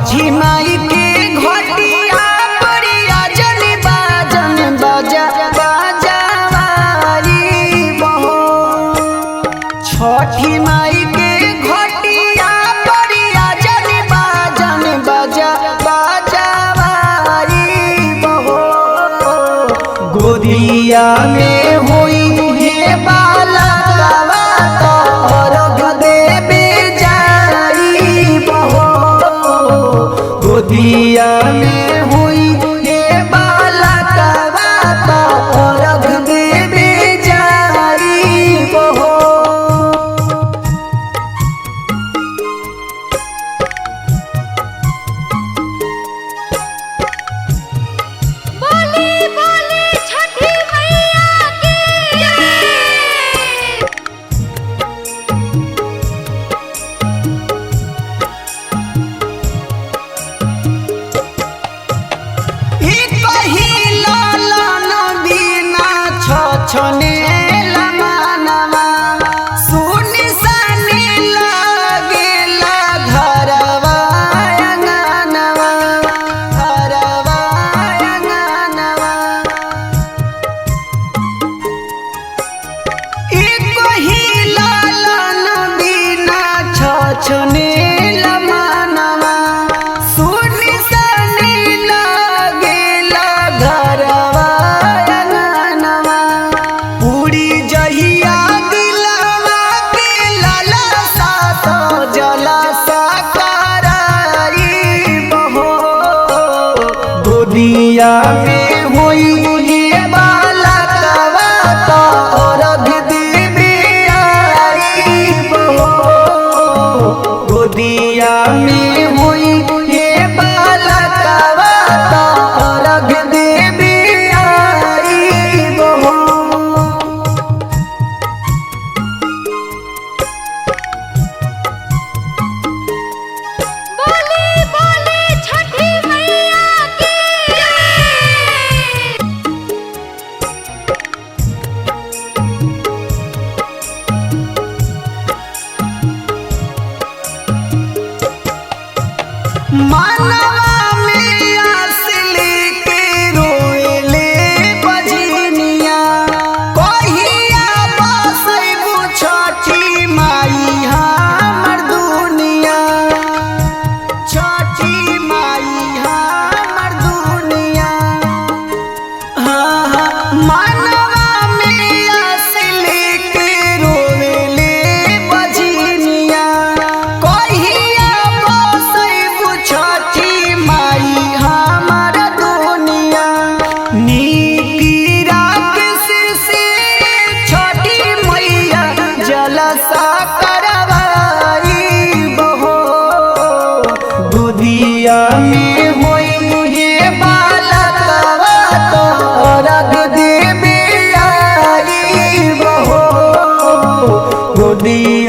छठी माई के घटिया बढ़िया जन बाजन बाजा बाजावारी बहो। छठी माई के घटिया बढ़िया जन बाजन बाजा बाजावारी बहो। गोदिया में होई हे बाला गोदिया में हुई ये बाला का रख देवे जारी बहो। बोली बोली छठी मैया की छने लमानवा सुनी सनी लागेला घरवा अंगनवा घरवा अंगनवा। एक ही लालन बिना छने लमानवा सुनी सनी लागेला घरवा जहिया दिलवा के ललसा तो जलसा कराई बहो। गोदिया में हुई ये बाला तो रख देवे आई बहो। गोदिया में हुई ये बाला तो रख देवे आई बहो। बोली बोली छठी मैया की मानवा में असली के रोएले बजनिया कहिया बसैबू छठी माई हमर दुनिया। छठी माई हमर दुनिया हाँ हाँ। मानवा में असली के रोएले बजनिया कहिया बसैबू छठी माई हमर दुनिया। नीकी राकेश से छठी मैया जलसा करवाई बहो। गोदिया में होई ये बाला तो रख देवे आई बहो। गोदिया